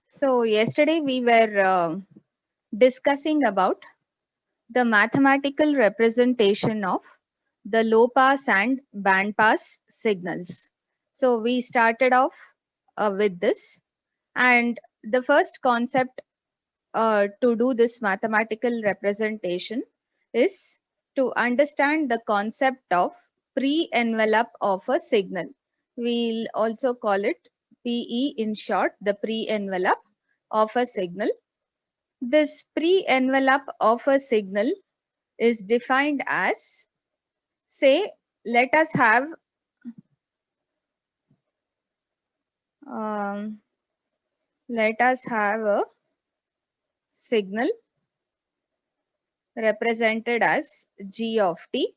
So yesterday we were discussing about the mathematical representation of the low pass and band pass signals. So we started off with this, and the first concept to do this mathematical representation is to understand the concept of pre-envelope of a signal. We'll also call it PE in short, the pre-envelope of a signal. This pre-envelope of a signal is defined as, say, let us have um, a signal represented as g of t,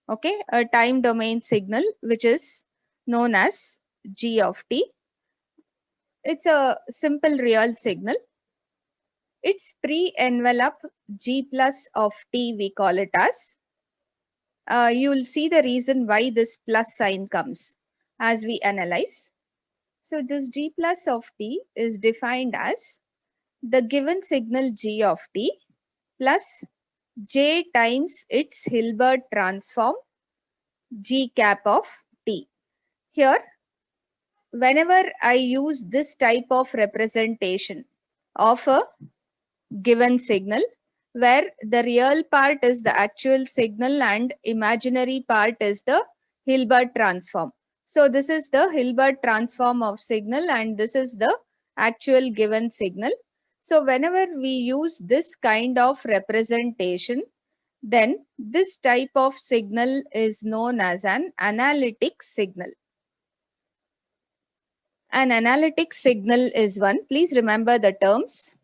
okay, a time domain signal which is known as g of t. It's a simple real signal. Its pre-envelope g plus of t, we call it as. You'll see the reason why this plus sign comes as we analyze. So this g plus of t is defined as the given signal g of t plus j times its Hilbert transform g cap of t. Here, whenever I use this type of representation of a given signal, where the real part is the actual signal and imaginary part is the Hilbert transform. So this is the Hilbert transform of signal and this is the actual given signal. So whenever we use this kind of representation, then this type of signal is known as an analytic signal. An analytic signal is one. Please remember the terms.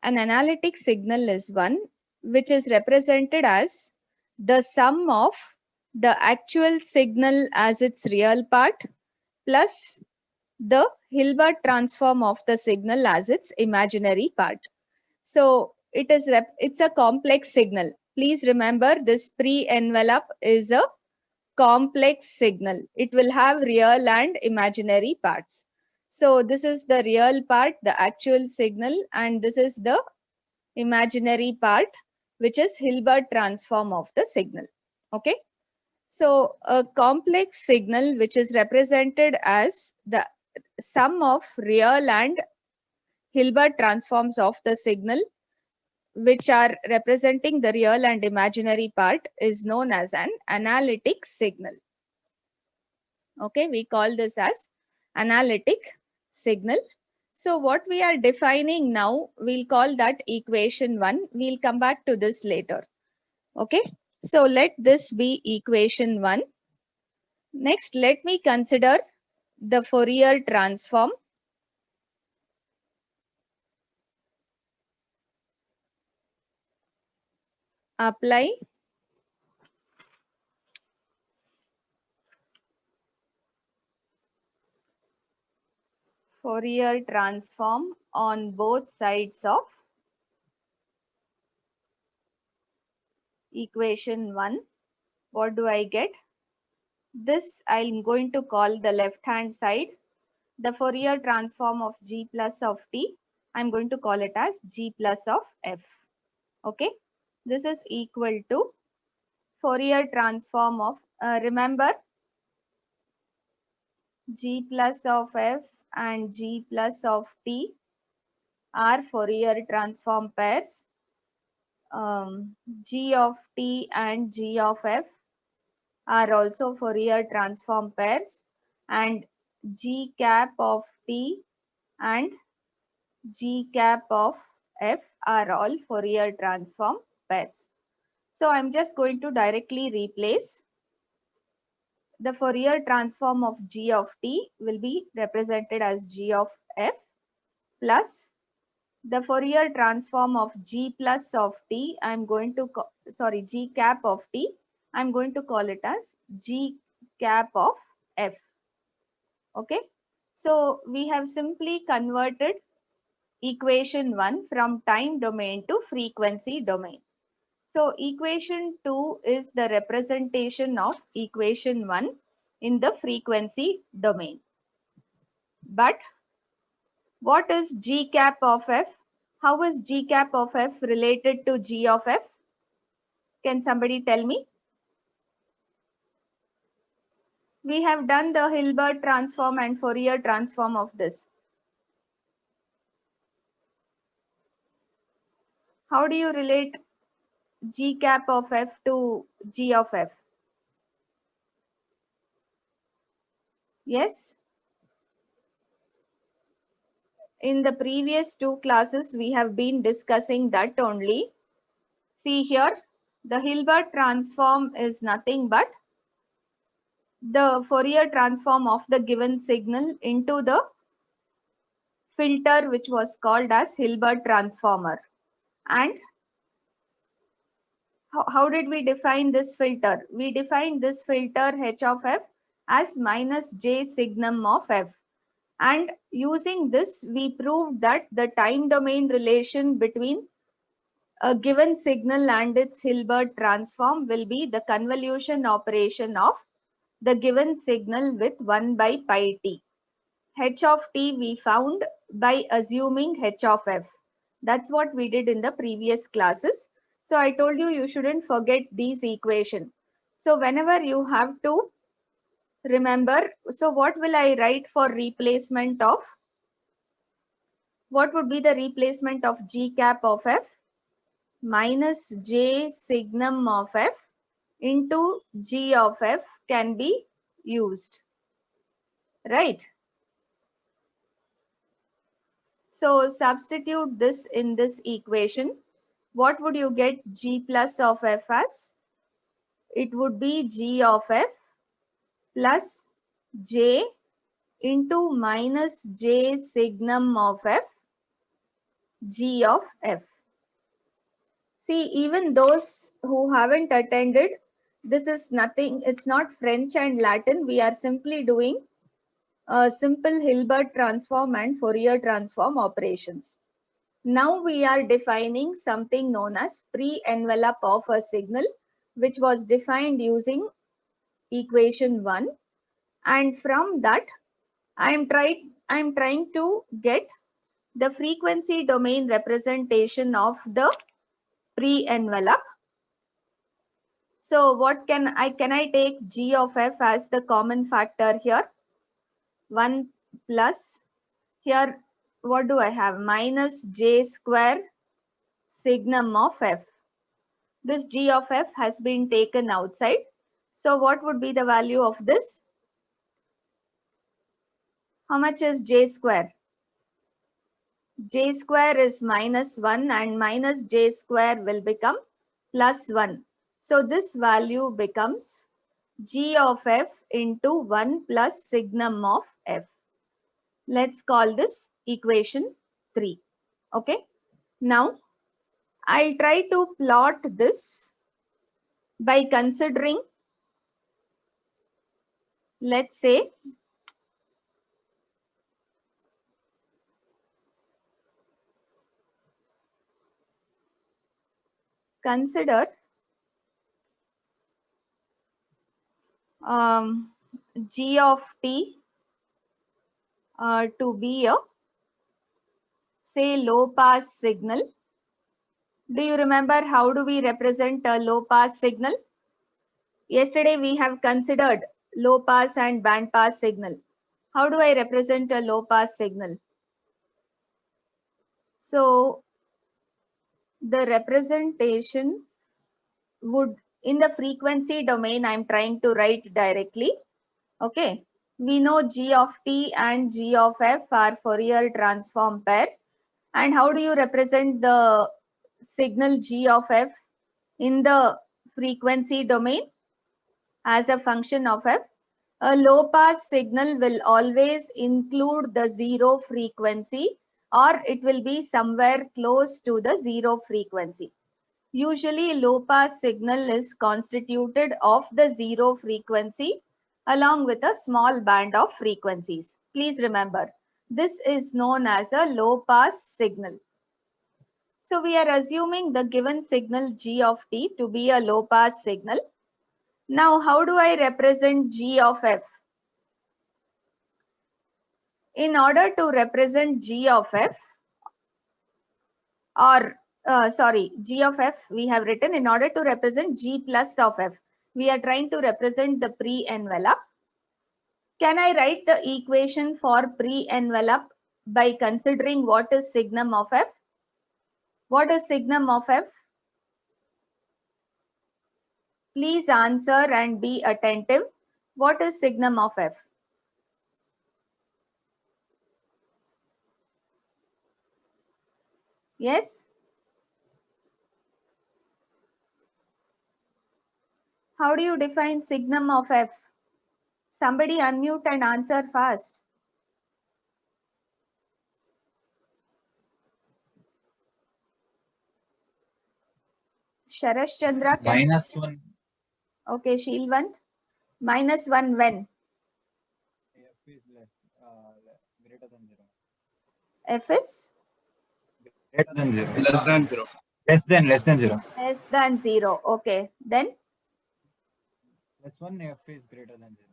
An analytic signal is one which is represented as the sum of the actual signal as its real part plus the Hilbert transform of the signal as its imaginary part. So it's a complex signal. Please remember this pre-envelope is a complex signal. It will have real and imaginary parts. So this is the real part, the actual signal, and this is the imaginary part, which is Hilbert transform of the signal. Okay. So a complex signal which is represented as the sum of real and Hilbert transforms of the signal which are representing the real and imaginary part is known as an analytic signal. Okay, we call this as analytic signal. So what we are defining now, we'll call that equation 1. We'll come back to this later. Okay, so let this be equation 1. Next, let me consider the Fourier transform. Apply Fourier transform on both sides of equation 1. What do I get? This I'm going to call the left hand side. The Fourier transform of g plus of t, I'm going to call it as g plus of f. Okay, this is equal to Fourier transform of, remember, g plus of f and g plus of t are Fourier transform pairs. G of t and g of f are also Fourier transform pairs, and g cap of t and g cap of f are all Fourier transform pairs. So I'm just going to directly replace the Fourier transform of g of t will be represented as g of f plus the Fourier transform of g plus of t. I'm going to g cap of t. I'm going to call it as g cap of f. Okay. So we have simply converted equation 1 from time domain to frequency domain. So equation 2 is the representation of equation 1 in the frequency domain. But What is G cap of f? How is G cap of f related to G of f? Can somebody tell me? We have done the Hilbert transform and Fourier transform of this. How do you relate G cap of f to G of f? Yes? In the previous two classes, we have been discussing that only. See here, the Hilbert transform is nothing but the Fourier transform of the given signal into the filter which was called as Hilbert transformer. And how did we define this filter? We defined this filter h of f as minus j signum of f. And using this, we proved that the time domain relation between a given signal and its Hilbert transform will be the convolution operation of the given signal with 1 by pi t. H of t we found by assuming h of f. That's what we did in the previous classes. So I told you, you shouldn't forget these equation. So whenever you have to remember, so what will I write for replacement of? What would be the replacement of G cap of f? Minus j signum of f into G of f can be used, right? So substitute this in this equation. What would you get G plus of f as? It would be G of f plus j into minus j signum of f, G of f. See, even those who haven't attended, this is nothing, it's not French and Latin. We are simply doing a simple Hilbert transform and Fourier transform operations. Now we are defining something known as pre-envelope of a signal, which was defined using equation 1. And from that, I am trying to get the frequency domain representation of the pre-envelope. So what can I take G of f as the common factor here? 1 plus, here what do I have? Minus j square signum of f. This G of f has been taken outside. So what would be the value of this? How much is j square? J square is minus 1 and minus j square will become plus 1. So this value becomes G of f into 1 plus signum of f. Let's call this equation 3. Okay. Now I'll try to plot this by considering, let's say, consider G of t to be a, say, low pass signal. Do you remember how do we represent a low pass signal? Yesterday we have considered low pass and band pass signal. How do I represent a low pass signal? So the representation would, in the frequency domain, I'm trying to write directly. Okay. We know G of t and G of f are Fourier transform pairs. And how do you represent the signal G of f in the frequency domain? As a function of f. A low pass signal will always include the zero frequency, or it will be somewhere close to the zero frequency. Usually low pass signal is constituted of the zero frequency along with a small band of frequencies. Please remember, this is known as a low pass signal. So we are assuming the given signal G of t to be a low pass signal. Now how do I represent G of f? In order to represent g of f, or g of f we have written, in order to represent g plus of f, we are trying to represent the pre-envelope. Can I write the equation for pre-envelope by considering what is signum of f? What is signum of f? Please answer and be attentive. What is signum of f? Yes? How do you define signum of f? Somebody unmute and answer fast. Sharash Chandra. -1. Okay, Sheelwant. -1 when? F is greater than 0. F is? Greater than 0. Less than 0. Less than 0. Less than 0. Okay. Then? +1 F is greater than 0.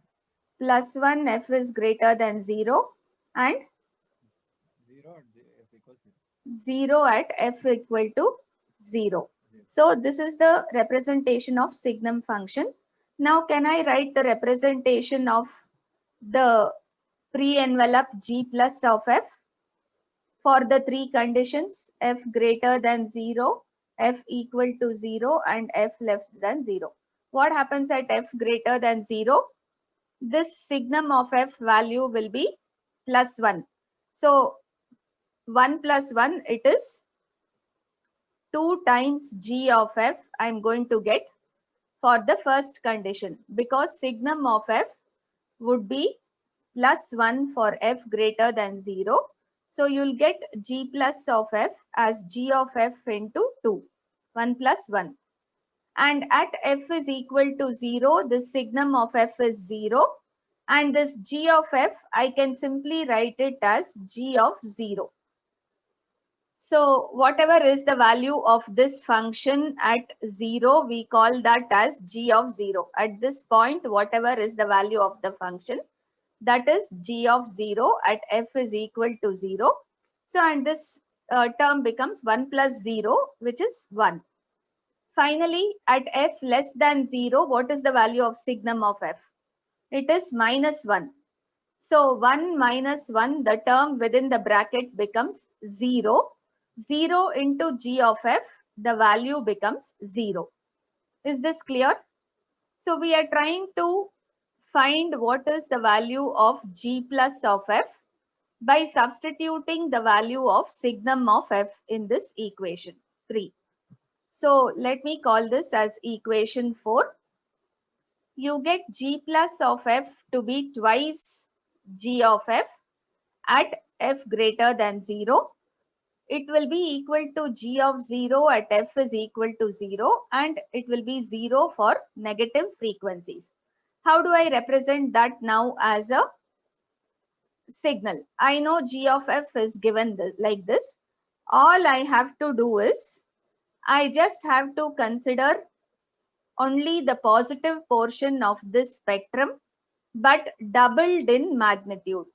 +1 f is greater than 0 and 0 at F equals 0. 0 at f equal to 0. So this is the representation of signum function. Now can I write the representation of the pre-envelope g plus of f for the three conditions: f greater than 0, f equal to 0 and f less than 0. What happens at f greater than 0? This signum of f value will be +1. So 1 plus 1, it is 2 times g of f I'm going to get for the first condition, because signum of f would be +1 for f greater than 0. So you'll get g plus of f as g of f into 2, 1 plus 1. And at f is equal to 0, the signum of f is 0. And this g of f, I can simply write it as g of 0. So whatever is the value of this function at 0, we call that as g of 0. At this point, whatever is the value of the function, that is g of 0 at f is equal to 0. So, and this term becomes 1 plus 0, which is 1. Finally, at f less than 0, what is the value of signum of f? It is -1. So 1 minus 1, the term within the bracket becomes 0. 0 into g of f, the value becomes 0. Is this clear? So we are trying to find what is the value of g plus of f by substituting the value of signum of f in this equation 3. So let me call this as equation 4. You get g plus of f to be twice g of f at f greater than 0. It will be equal to g of 0 at f is equal to 0, and it will be 0 for negative frequencies. How do I represent that now as a signal? I know g of f is given like this. All I have to do is, I just have to consider only the positive portion of this spectrum, but doubled in magnitude.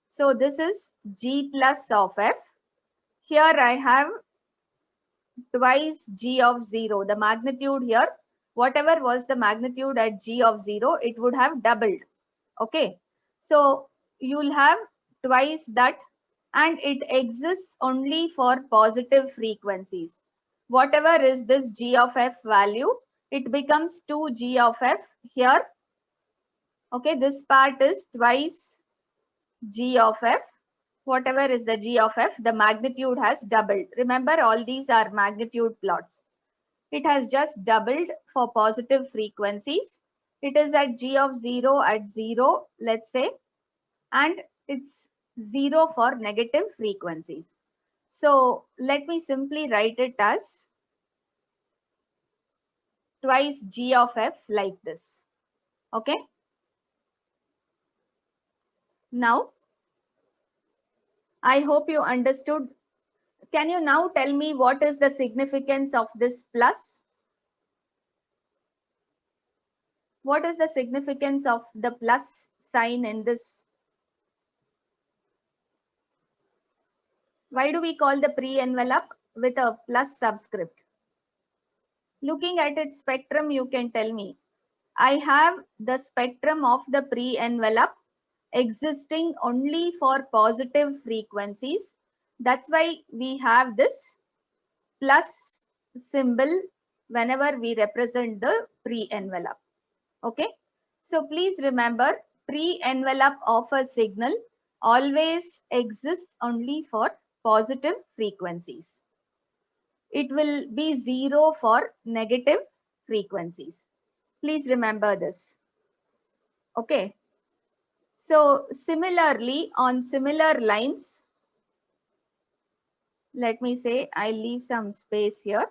So this is g plus of f. Here I have twice g of 0. The magnitude here, whatever was the magnitude at g of 0, it would have doubled. Okay. So you'll have twice that, and it exists only for positive frequencies. Whatever is this g of f value, it becomes 2g of f here. Okay, this part is twice g of f. Whatever is the g of f, the magnitude has doubled. Remember, all these are magnitude plots. It has just doubled for positive frequencies. It is at g of 0 at 0, let's say, and it's 0 for negative frequencies. So let me simply write it as twice g of f like this. Okay. Now, I hope you understood. Can you now tell me what is the significance of this plus? What is the significance of the plus sign in this? Why do we call the pre-envelope with a plus subscript? Looking at its spectrum, you can tell me. I have the spectrum of the pre-envelope existing only for positive frequencies. That's why we have this plus symbol whenever we represent the pre-envelope. Okay. So please remember, pre-envelope of a signal always exists only for positive frequencies. It will be 0 for negative frequencies. Please remember this. Okay. So similarly, on similar lines, let me say I'll leave some space here.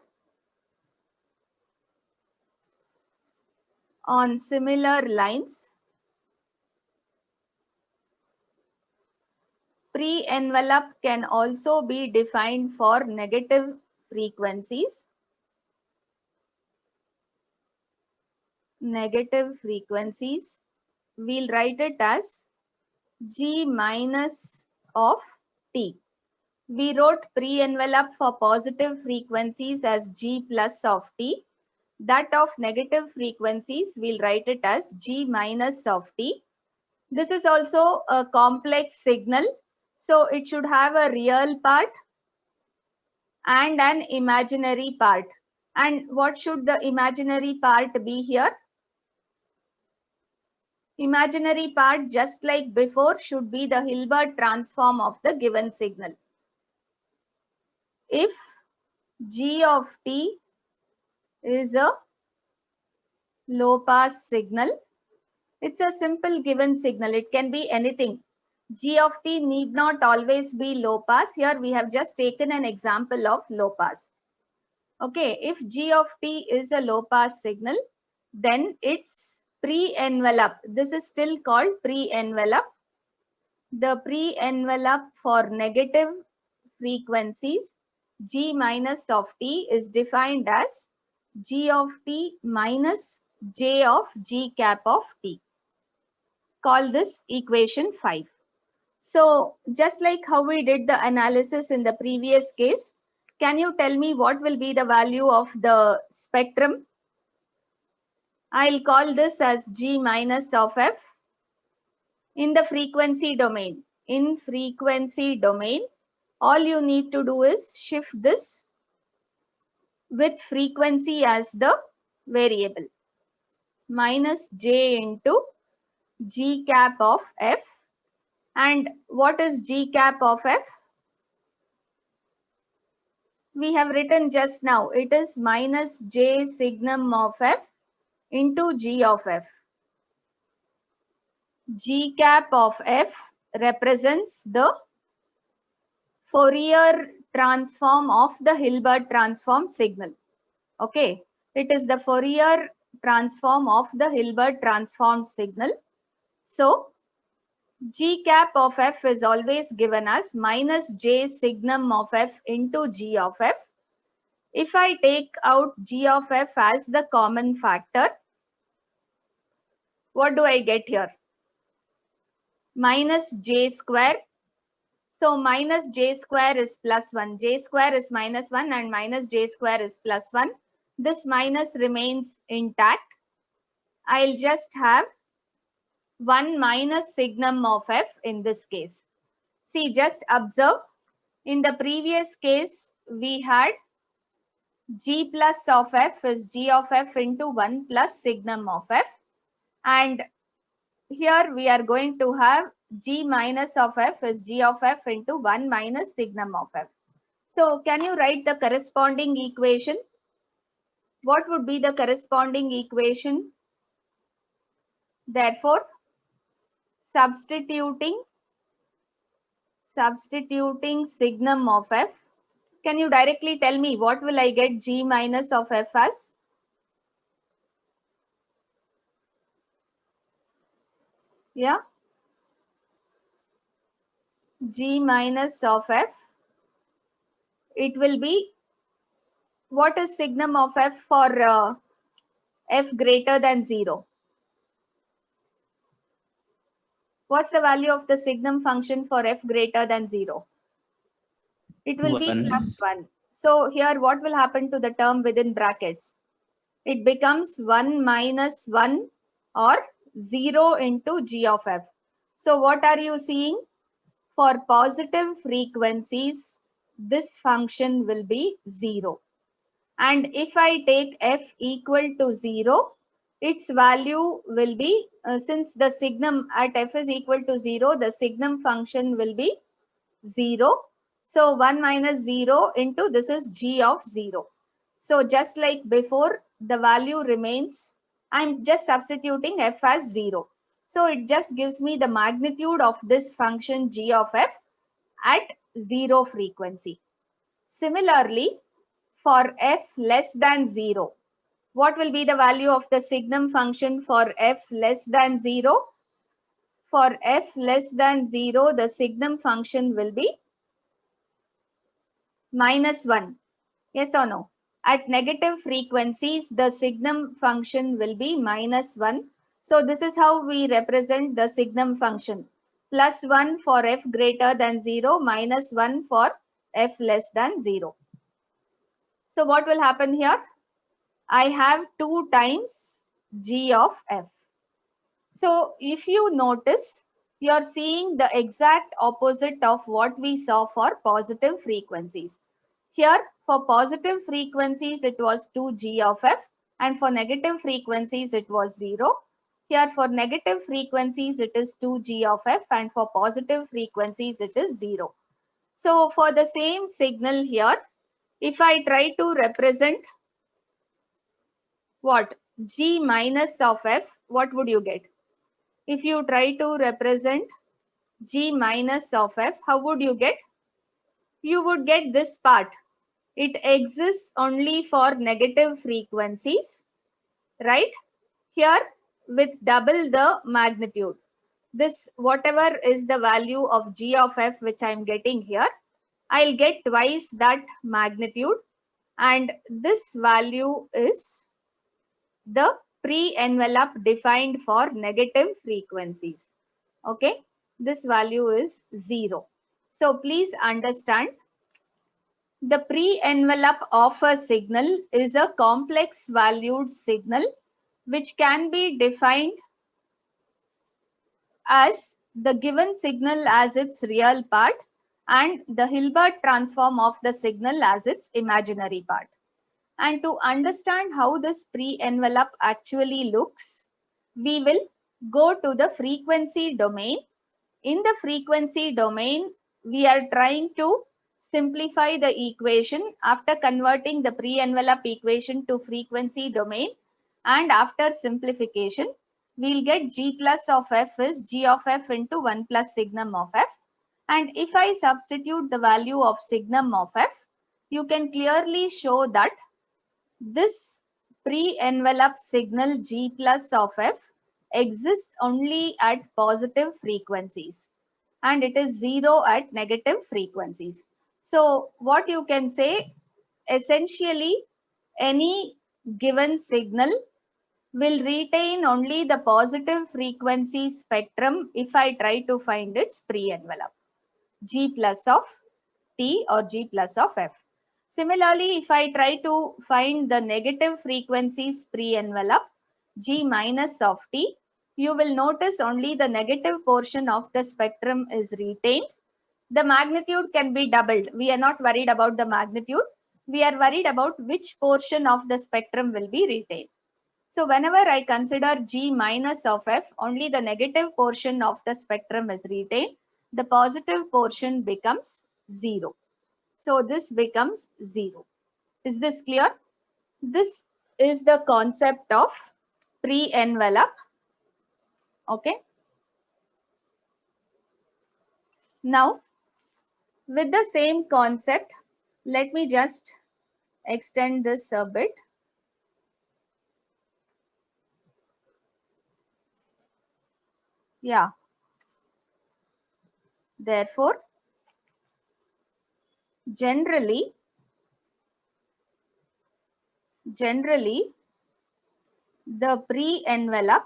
On similar lines, pre-envelope can also be defined for negative frequencies. Negative frequencies, we'll write it as G minus of T. We wrote pre-envelope for positive frequencies as G plus of T. That of negative frequencies, we'll write it as G minus of T. This is also a complex signal, so it should have a real part and an imaginary part. And what should the imaginary part be here? Imaginary part, just like before, should be the Hilbert transform of the given signal. If G of T is a low pass signal, it's a simple given signal. It can be anything. G of T need not always be low pass. Here we have just taken an example of low pass. Okay, if G of T is a low pass signal, then its pre-envelope, this is still called pre-envelope. The pre-envelope for negative frequencies, G minus of T, is defined as G of T minus J of G cap of T. Call this equation 5. So just like how we did the analysis in the previous case, can you tell me what will be the value of the spectrum? I'll call this as G minus of F in the frequency domain. In frequency domain, all you need to do is shift this with frequency as the variable. Minus J into G cap of F. And what is G cap of F? We have written just now. It is minus J signum of F into G of F. G cap of F represents the Fourier transform of the Hilbert transform signal. Okay, it is the Fourier transform of the Hilbert transform signal. So G cap of F is always given as minus J signum of F into G of F. If I take out G of F as the common factor, what do I get here? Minus J square. So minus J square is plus 1. J square is minus 1 and minus J square is plus 1. This minus remains intact. I'll just have 1 minus signum of F in this case. See, just observe. In the previous case, we had G plus of F is G of F into 1 plus signum of F. And here we are going to have G minus of F is G of F into 1 minus signum of F. So can you write the corresponding equation? What would be the corresponding equation? Therefore, substituting signum of F. Can you directly tell me what will I get G minus of F as? Yeah. G minus of F. It will be, what is signum of F for F greater than 0? What's the value of the signum function for F greater than 0? It will be 1. plus 1. So here what will happen to the term within brackets? It becomes 1 minus 1 or 0 into g of f. So what are you seeing? For positive frequencies, this function will be 0. And if I take f equal to 0, its value will be, since the signum at f is equal to 0, the signum function will be 0. So 1 minus 0 into this is g of 0. So just like before, the value remains, I'm just substituting f as 0. So it just gives me the magnitude of this function g of f at 0 frequency. Similarly, for f less than 0, what will be the value of the signum function for f less than 0? For f less than 0, the signum function will be minus 1. Yes or no? At negative frequencies, the signum function will be minus 1. So this is how we represent the signum function. Plus 1 for f greater than 0, minus 1 for f less than 0. So what will happen here? I have 2 times g of f. So if you notice, you are seeing the exact opposite of what we saw for positive frequencies. Here for positive frequencies it was 2g of f, and for negative frequencies it was 0. Here for negative frequencies it is 2g of f, and for positive frequencies it is 0. So for the same signal here, if I try to represent what? G minus of f, what would you get? If you try to represent g minus of f, how would you get? You would get this part. It exists only for negative frequencies, right? Here with double the magnitude. This whatever is the value of g of f which I am getting here, I'll get twice that magnitude, and this value is the pre-envelope defined for negative frequencies. Okay, this value is 0. So please understand, the pre-envelope of a signal is a complex valued signal which can be defined as the given signal as its real part and the Hilbert transform of the signal as its imaginary part. And to understand how this pre-envelope actually looks, we will go to the frequency domain. In the frequency domain, we are trying to simplify the equation after converting the pre-envelope equation to frequency domain, and after simplification, we'll get g plus of f is g of f into 1 plus signum of f. And if I substitute the value of signum of f, you can clearly show that this pre-envelope signal g plus of f exists only at positive frequencies and it is 0 at negative frequencies. So what you can say, essentially any given signal will retain only the positive frequency spectrum if I try to find its pre-envelope, g plus of t or g plus of f. Similarly, if I try to find the negative frequencies pre-envelope, g minus of t, you will notice only the negative portion of the spectrum is retained. The magnitude can be doubled. We are not worried about the magnitude. We are worried about which portion of the spectrum will be retained. So whenever I consider g minus of f, only the negative portion of the spectrum is retained. The positive portion becomes 0. So this becomes 0. Is this clear? This is the concept of pre-envelope. Okay. Now, with the same concept, let me just extend this a bit. Yeah. Therefore, generally, the pre-envelope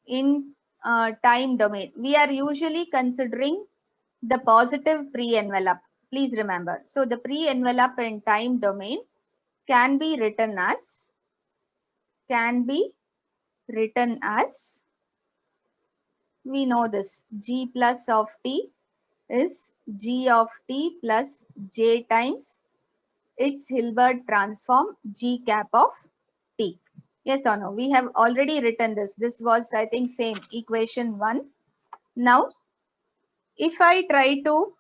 in time domain. We are usually considering the positive pre-envelope. Please remember. So the pre-envelope in time domain can be written as we know this g plus of t is g of t plus j times its Hilbert transform g cap of t. Yes or no? We have already written this. This was, I think, same equation 1. Now, if I try to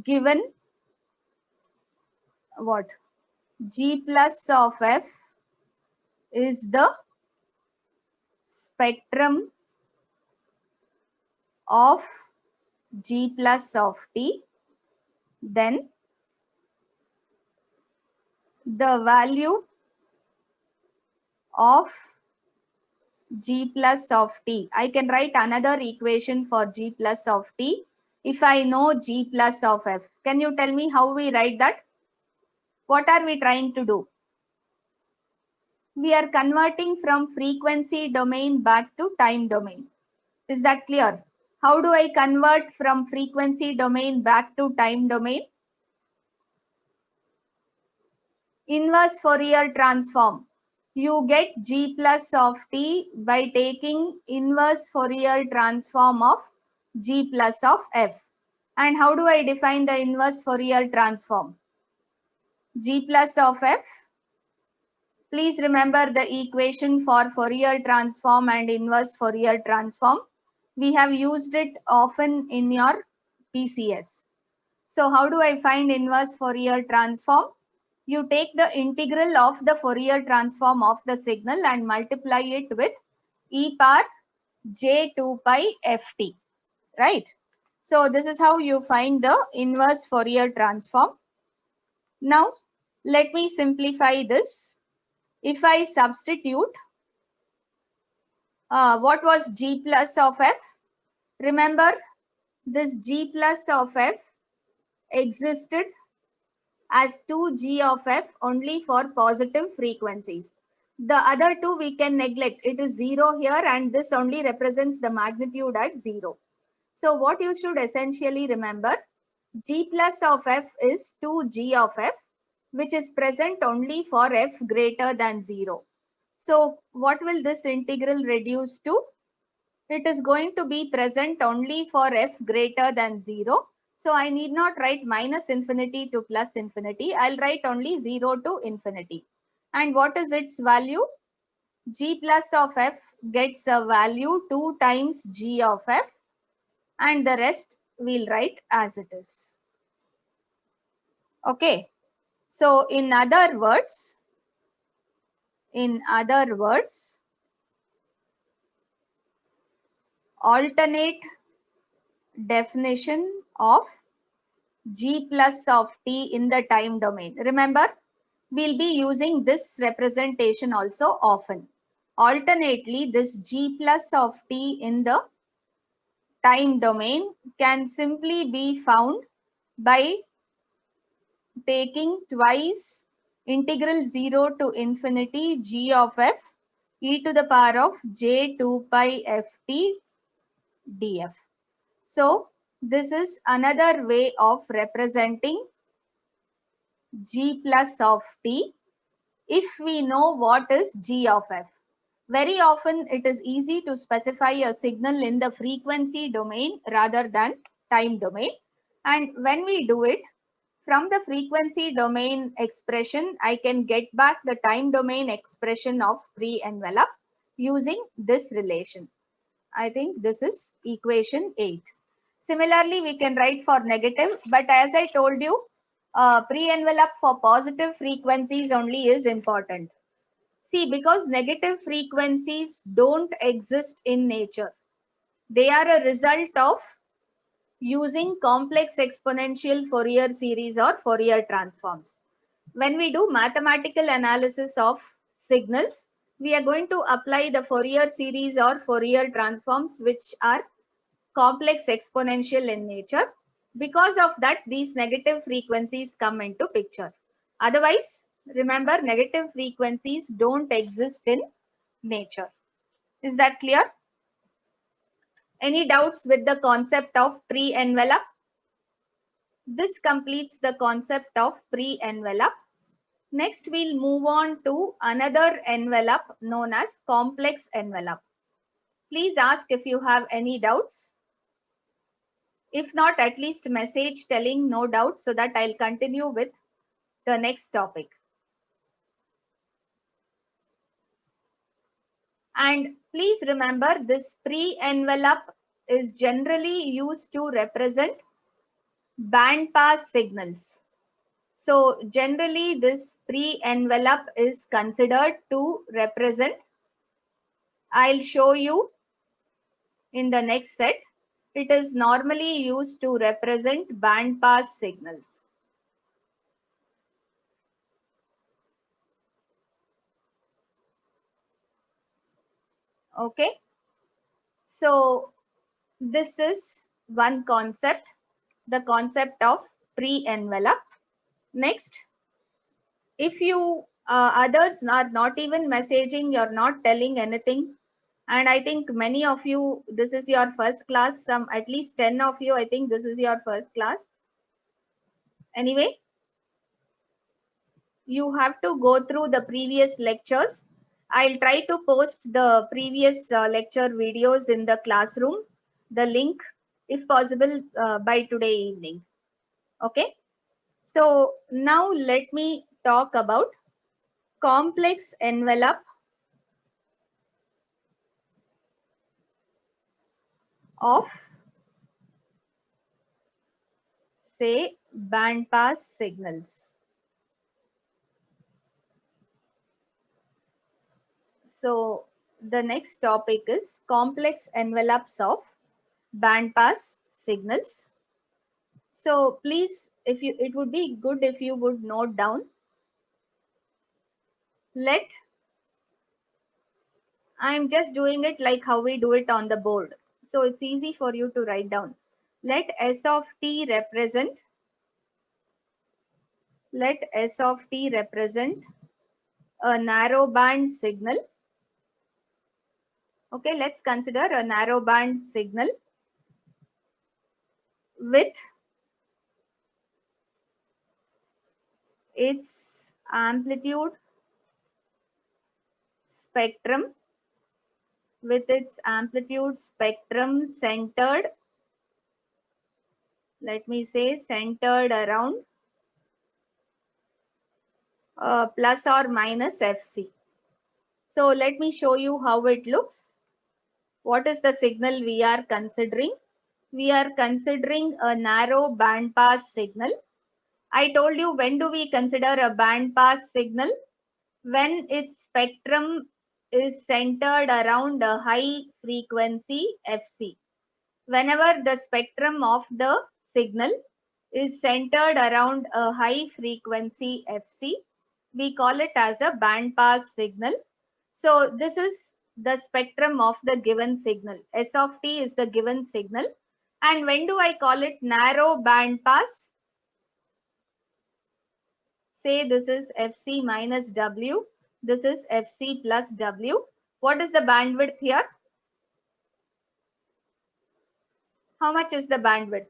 given what g plus of f is the spectrum of g plus of t, then the value of g plus of t. I can write another equation for g plus of t if I know g plus of f. Can you tell me how we write that? What are we trying to do? We are converting from frequency domain back to time domain. Is that clear? How do I convert from frequency domain back to time domain? Inverse Fourier transform. You get g plus of t by taking inverse Fourier transform of g plus of f. And how do I define the inverse Fourier transform? G plus of f. Please remember the equation for Fourier transform and inverse Fourier transform. We have used it often in your PCS. So how do I find inverse Fourier transform? You take the integral of the Fourier transform of the signal and multiply it with e power j2 pi ft, right? So this is how you find the inverse Fourier transform. Now, let me simplify this. If I substitute, what was g plus of f? Remember, this g plus of f existed as 2g of f only for positive frequencies. The other two we can neglect. It is 0 here and this only represents the magnitude at 0. So what you should essentially remember, g plus of f is 2g of f, which is present only for f greater than 0. So what will this integral reduce to? It is going to be present only for f greater than 0. So I need not write minus infinity to plus infinity. I'll write only 0 to infinity. And what is its value? G plus of f gets a value 2 times g of f, and the rest we'll write as it is. Okay. So in other words, alternate definition of g plus of t in the time domain. Remember, we'll be using this representation also often. Alternately, this g plus of t in the time domain can simply be found by taking twice integral 0 to infinity g of f e to the power of j2 pi ft df. So this is another way of representing g plus of t if we know what is g of f. Very often it is easy to specify a signal in the frequency domain rather than time domain. And when we do it, from the frequency domain expression, I can get back the time domain expression of pre-envelope using this relation. I think this is equation 8. Similarly, we can write for negative, but as I told you, pre-envelope for positive frequencies only is important. See, because negative frequencies don't exist in nature. They are a result of using complex exponential Fourier series or Fourier transforms. When we do mathematical analysis of signals, we are going to apply the Fourier series or Fourier transforms which are complex exponential in nature. Because of that, these negative frequencies come into picture. Otherwise, remember, negative frequencies don't exist in nature. Is that clear? Any doubts with the concept of pre-envelope? This completes the concept of pre-envelope. Next, we'll move on to another envelope known as complex envelope. Please ask if you have any doubts. If not, at least message telling no doubt so that I'll continue with the next topic. And please remember, this pre-envelope is generally used to represent bandpass signals. So generally this pre-envelope is considered to represent, I'll show you in the next set. It is normally used to represent bandpass signals. Okay. So this is one concept, the concept of pre-envelope. Next, if you others are not even messaging, you're not telling anything, and I think many of you, this is your first class, some at least 10 of you, I think this is your first class. Anyway, you have to go through the previous lectures. I'll try to post the previous lecture videos in the classroom, the link, if possible, by today evening. Okay. So now let me talk about complex envelope of, say, bandpass signals. So the next topic is complex envelopes of bandpass signals. So please, if you, it would be good if you would note down. I'm just doing it like how we do it on the board. So it's easy for you to write down. Let S of t represent, a narrow band signal. Okay, let's consider a narrow band signal with its amplitude spectrum, centered, let me say centered around plus or minus Fc. So let me show you how it looks. What is the signal we are considering? We are considering a narrow bandpass signal. I told you, when do we consider a bandpass signal? When its spectrum is centered around a high frequency Fc. Whenever the spectrum of the signal is centered around a high frequency Fc, we call it as a bandpass signal. So this is the spectrum of the given signal. S of t is the given signal. And when do I call it narrow bandpass? Say this is Fc minus W. This is Fc plus W. What is the bandwidth here? How much is the bandwidth?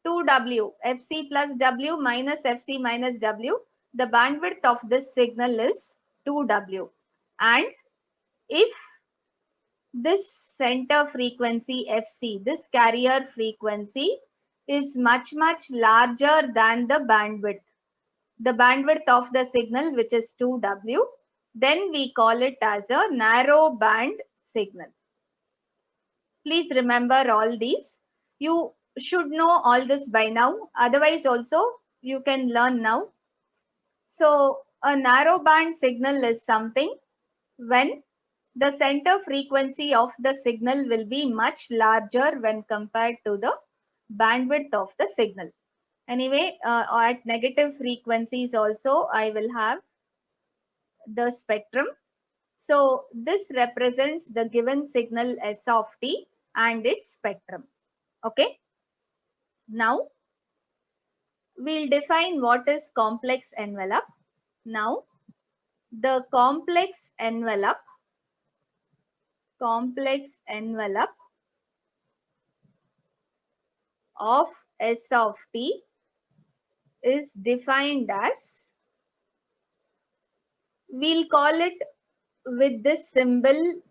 2W. Fc plus W minus Fc minus W. The bandwidth of this signal is 2W. And if this center frequency Fc, this carrier frequency, is much larger than the bandwidth of the signal, which is 2W, then we call it as a narrow band signal. Please remember all these. You should know all this by now. Otherwise also you can learn now. So a narrow band signal is something when the center frequency of the signal will be much larger when compared to the bandwidth of the signal. Anyway, at negative frequencies also I will have the spectrum. So this represents the given signal S of t and its spectrum. Okay. Now we'll define what is complex envelope. Now the complex envelope of S of t is defined as, we'll call it with this symbol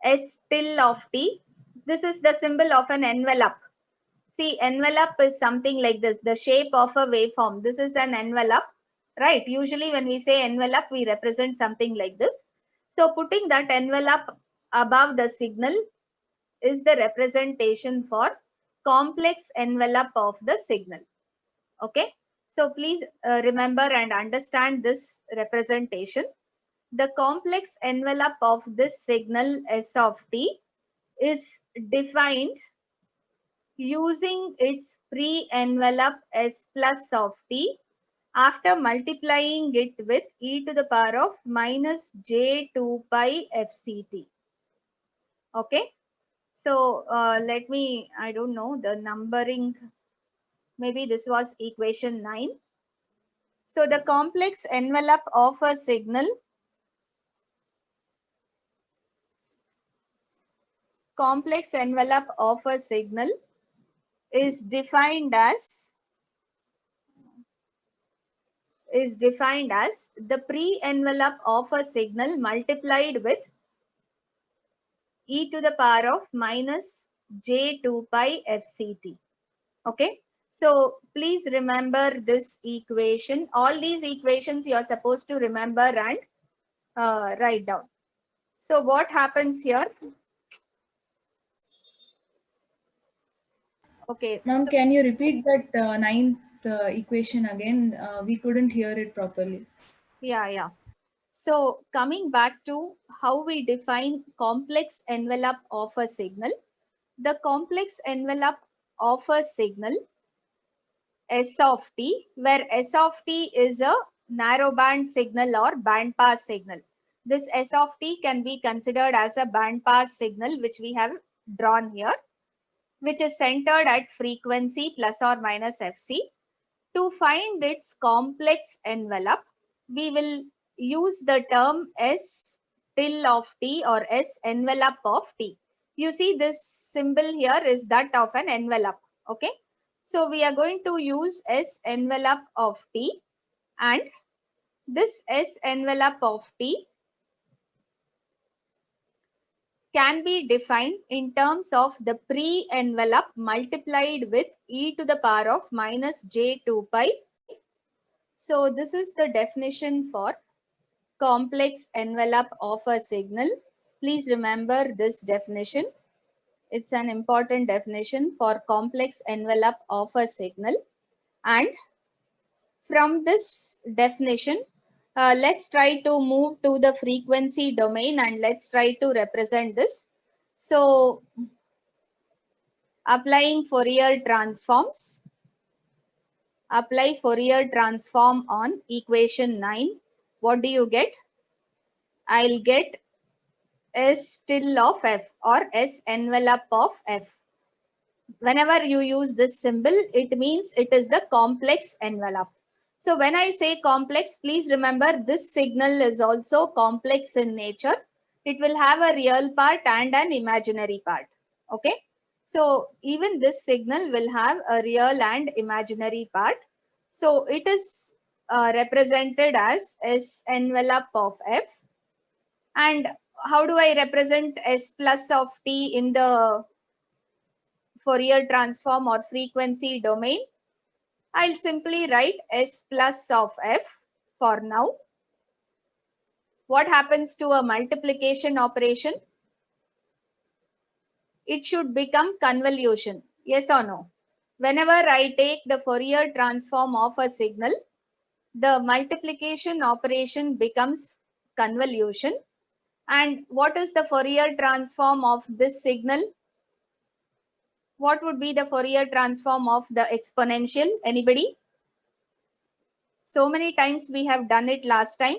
S till of t. This is the symbol of an envelope. See, envelope is something like this, the shape of a waveform. This is an envelope, right? Usually when we say envelope, we represent something like this. So putting that envelope above the signal is the representation for complex envelope of the signal. Okay. So please remember and understand this representation. The complex envelope of this signal S of t is defined using its pre-envelope S plus of t after multiplying it with e to the power of minus j2 pi fct. Okay. So let me, I don't know the numbering, maybe this was equation 9. So the complex envelope of a signal is defined as the pre-envelope of a signal multiplied with e to the power of minus j2 pi fct. Okay. So please remember this equation. All these equations you are supposed to remember and write down. So what happens here? Okay. Ma'am, So, can you repeat that ninth equation again? We couldn't hear it properly. yeah. So coming back to how we define complex envelope of a signal. The complex envelope of a signal S of t, where S of t is a narrowband signal or band pass signal. This S of t can be considered as a band pass signal, which we have drawn here, which is centered at frequency plus or minus fc. To find its complex envelope, we will use the term S till of t or S envelope of t. You see this symbol here is that of an envelope. Okay. So we are going to use S envelope of t, and this S envelope of t can be defined in terms of the pre-envelope multiplied with e to the power of minus j2 pi. So this is the definition for complex envelope of a signal. Please remember this definition. It's an important definition for complex envelope of a signal. And from this definition, let's try to move to the frequency domain and let's try to represent this. So applying Fourier transforms, apply Fourier transform on equation 9. What do you get? I'll get S till of f or S envelope of f. Whenever you use this symbol, it means it is the complex envelope. So when I say complex, please remember this signal is also complex in nature. It will have a real part and an imaginary part. Okay. So even this signal will have a real and imaginary part. So it is represented as S envelope of f. And how do I represent S plus of t in the Fourier transform or frequency domain? I'll simply write S plus of f for now. What happens to a multiplication operation? It should become convolution. Yes or no? Whenever I take the Fourier transform of a signal, the multiplication operation becomes convolution. And what is the Fourier transform of this signal? What would be the Fourier transform of the exponential? Anybody? So many times we have done it last time.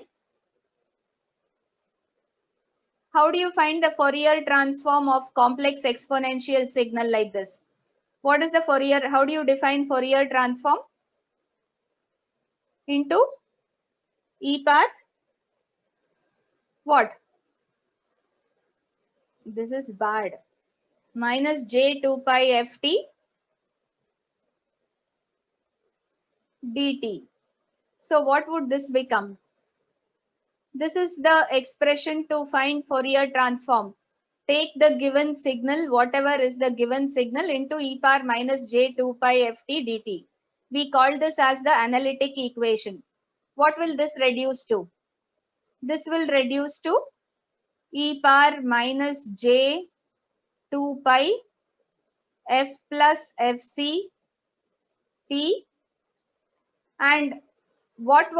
How do you find the Fourier transform of complex exponential signal like this? What is the Fourier? How do you define Fourier transform? Into e power What? This is bad. Minus j 2 pi ft dt. So what would this become? This is the expression to find Fourier transform. Take the given signal, whatever is the given signal, into e power minus j 2 pi ft dt. We call this as the analytic equation. What will this reduce to? This will reduce to e power minus j 2 pi f plus fc t. And what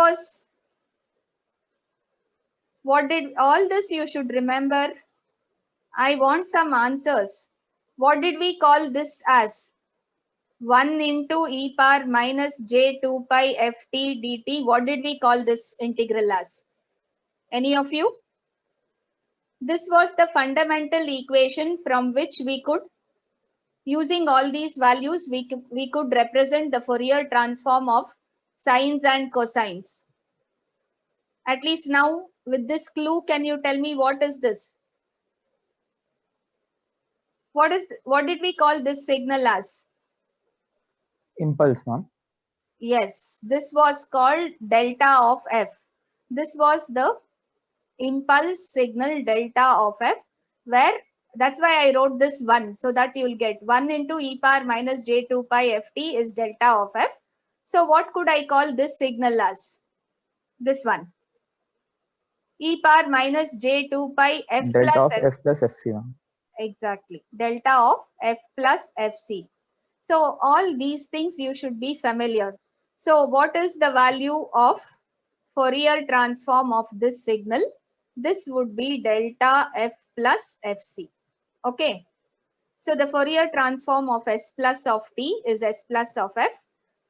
did all this you should remember? I want some answers. What did we call this as? 1 into e power minus j 2 pi ft dt. What did we call this integral as? Any of you? This was the fundamental equation from which we could, using all these values, we could represent the Fourier transform of sines and cosines. At least now with this clue, can you tell me what is this? What did we call this signal as? Impulse, ma'am. Yes, this was called delta of f. This was the impulse signal delta of f, where that's why I wrote this 1, so that you will get 1 into e power minus j 2 pi ft is delta of f. So what could I call this signal as? This one. E power minus j 2 pi f Delta plus of f. f plus fc, ma'am. Exactly. Delta of f plus fc. So all these things you should be familiar. So what is the value of Fourier transform of this signal? This would be delta f plus fc. Okay. So the Fourier transform of s plus of t is s plus of f.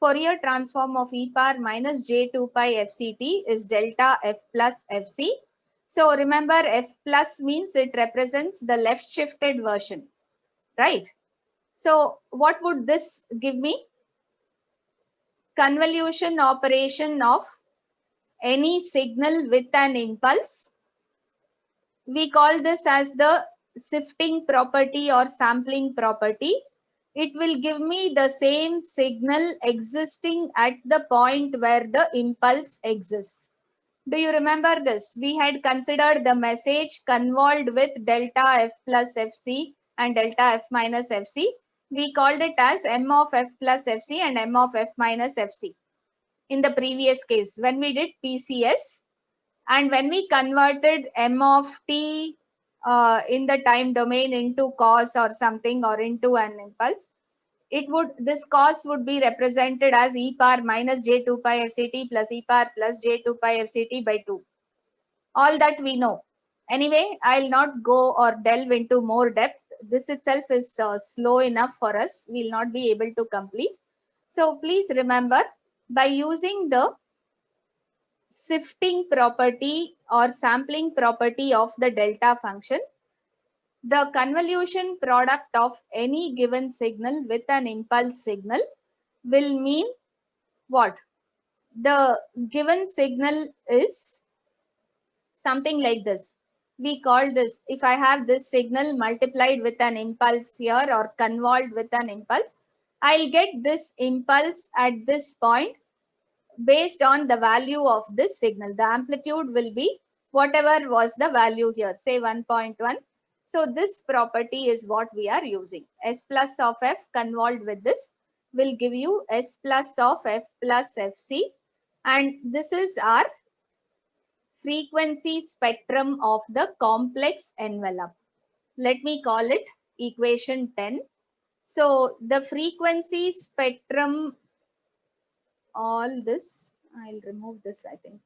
Fourier transform of e power minus j 2 pi fct is delta f plus fc. So remember, f plus means it represents the left shifted version, right? So what would this give me? Convolution operation of any signal with an impulse. We call this as the sifting property or sampling property. It will give me the same signal existing at the point where the impulse exists. Do you remember this? We had considered the message convolved with delta f plus fc and delta f minus fc. We called it as m of f plus fc and m of f minus fc in the previous case when we did PCS, and when we converted m of t in the time domain into cos or something, or into an impulse, this cos would be represented as e power minus j 2 pi fct plus e power plus j 2 pi fct by 2. All that we know. Anyway, I'll not go or delve into more depth. This itself is slow enough for us. We'll not be able to complete. So please remember, by using the sifting property or sampling property of the delta function, the convolution product of any given signal with an impulse signal will mean what? The given signal is something like this. We call this, if I have this signal multiplied with an impulse here or convolved with an impulse, I'll get this impulse at this point based on the value of this signal. The amplitude will be whatever was the value here, say 1.1. So this property is what we are using. S plus of f convolved with this will give you S plus of f plus fc, and this is our frequency spectrum of the complex envelope. Let me call it equation 10. So the frequency spectrum, all this, I'll remove this, I think.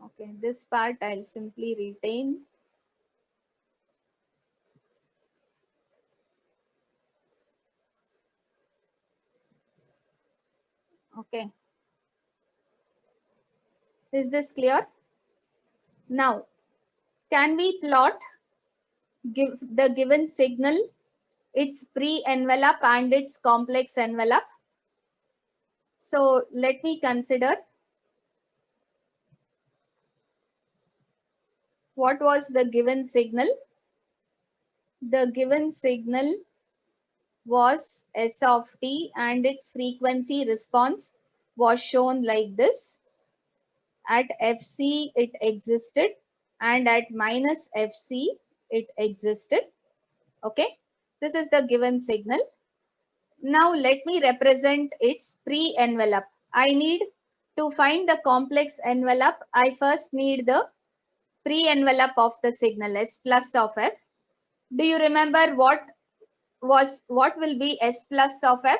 Okay, this part I'll simply retain. Okay. Is this clear? Now, can we plot the given signal, its pre-envelope and its complex envelope? So let me consider what was the given signal. The given signal was S of t and its frequency response was shown like this. At Fc it existed and at minus Fc it existed. Okay, this is the given signal. Now let me represent its pre-envelope. I need to find the complex envelope. I first need the pre-envelope of the signal S plus of F. Do you remember what will be S plus of F?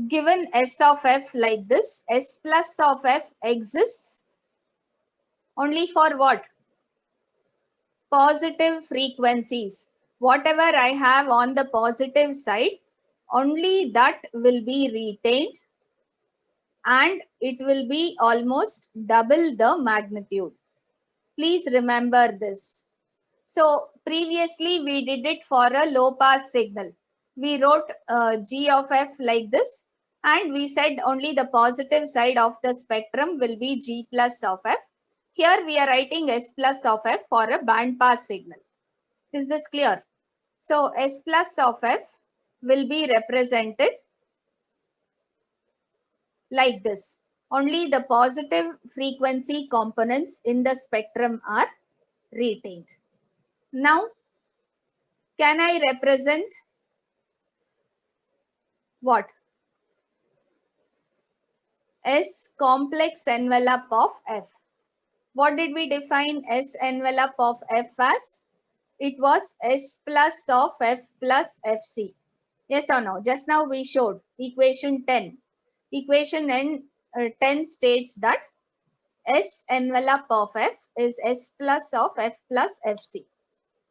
Given S of F like this, S plus of F exists only for what? Positive frequencies. Whatever I have on the positive side, only that will be retained and it will be almost double the magnitude. Please remember this. So previously we did it for a low pass signal. We wrote G of F like this and we said only the positive side of the spectrum will be G plus of F. Here we are writing S plus of F for a band pass signal. Is this clear? So S plus of F will be represented like this. Only the positive frequency components in the spectrum are retained. Now, can I represent what? S complex envelope of F. What did we define S envelope of F as? It was S plus of F plus Fc. Yes or no? Just now we showed equation 10. Equation 10 states that S envelope of F is S plus of F plus Fc.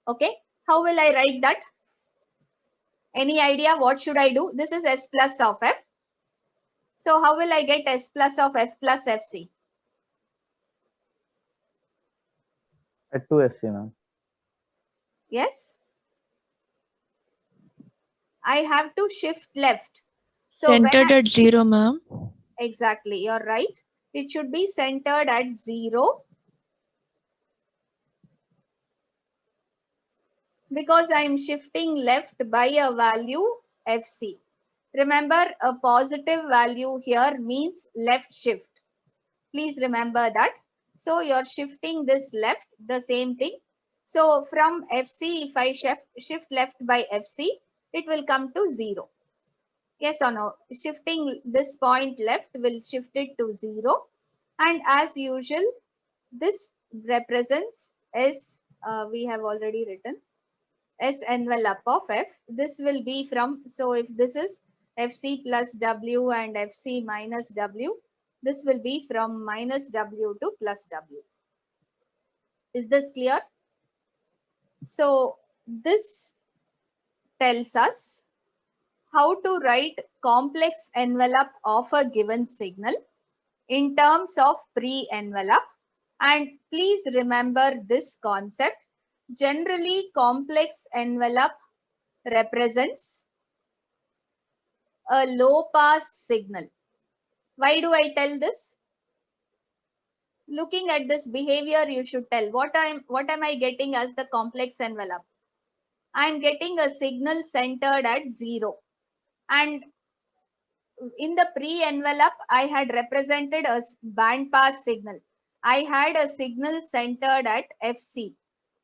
Okay. How will I write that? Any idea what should I do? This is S plus of F. So how will I get S plus of F plus Fc? At 2 FC, ma'am. Yes. I have to shift left. So Centered at 0, ma'am. exactly, you're right. It should be centered at 0 because I am shifting left by a value Fc. Remember, a positive value here means left shift. Please remember that. So you're shifting this left, the same thing. So from Fc, if I shift left by Fc, it will come to 0. Yes or no? Shifting this point left will shift it to 0. And as usual, this represents S, we have already written, S envelope of F. This will be from, so if this is Fc plus W and Fc minus W, this will be from minus W to plus W. Is this clear? So this tells us how to write complex envelope of a given signal in terms of pre-envelope. And please remember this concept. Generally, complex envelope represents a low pass signal. Why do I tell this? Looking at this behavior, you should tell what am I getting as the complex envelope? I'm getting a signal centered at 0. And in the pre-envelope, I had represented a band pass signal. I had a signal centered at Fc.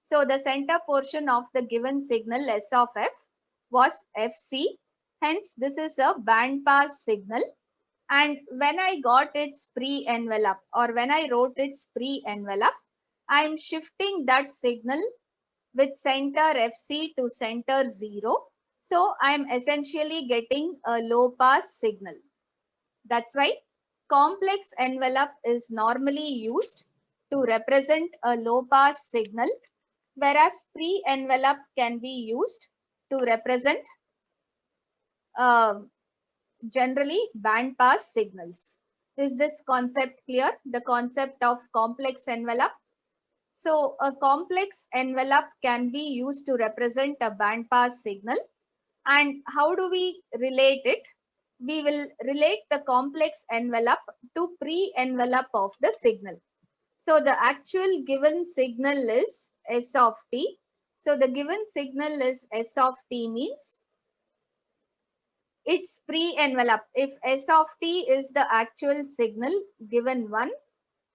So the center portion of the given signal S of F was Fc. Hence, this is a band pass signal. And when I got its pre-envelope or when I wrote its pre-envelope, I'm shifting that signal with center Fc to center 0. So I'm essentially getting a low pass signal. That's why complex envelope is normally used to represent a low pass signal, whereas pre-envelope can be used to represent generally band pass signals. Is this concept clear? The concept of complex envelope. So a complex envelope can be used to represent a band pass signal. And how do we relate it? we will relate the complex envelope to pre-envelope of the signal. So the actual given signal is S of t. So the given signal is S of t means its pre-envelope. If S of t is the actual signal given one,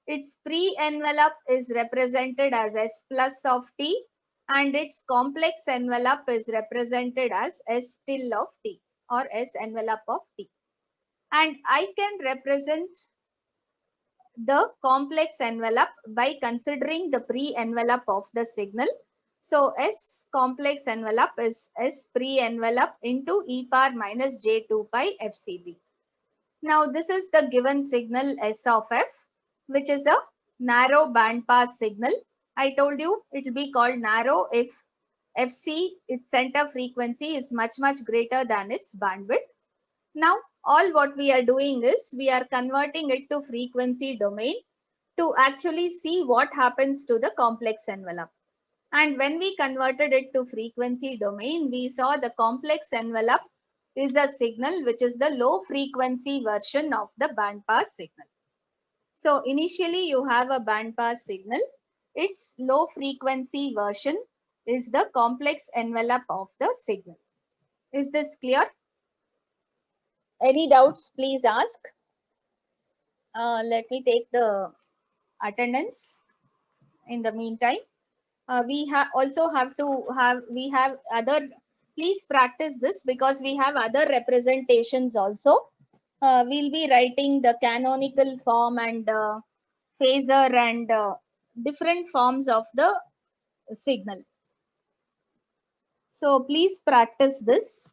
its pre-envelope is represented as S plus of t and its complex envelope is represented as S till of t or S envelope of t. And I can represent the complex envelope by considering the pre-envelope of the signal. So S complex envelope is S pre-envelope into e power minus j2 pi fcd. Now this is the given signal S of f, which is a narrow bandpass signal. I told you it will be called narrow if fc, its center frequency, is much greater than its bandwidth. Now all what we are doing is we are converting it to frequency domain to actually see what happens to the complex envelope. And when we converted it to frequency domain, we saw the complex envelope is a signal which is the low frequency version of the bandpass signal. So initially you have a bandpass signal. Its low frequency version is the complex envelope of the signal. Is this clear? Any doubts, please ask. Let me take the attendance in the meantime. We have other, please practice this because we have other representations also. We'll be writing the canonical form and phasor and different forms of the signal. So please practice this.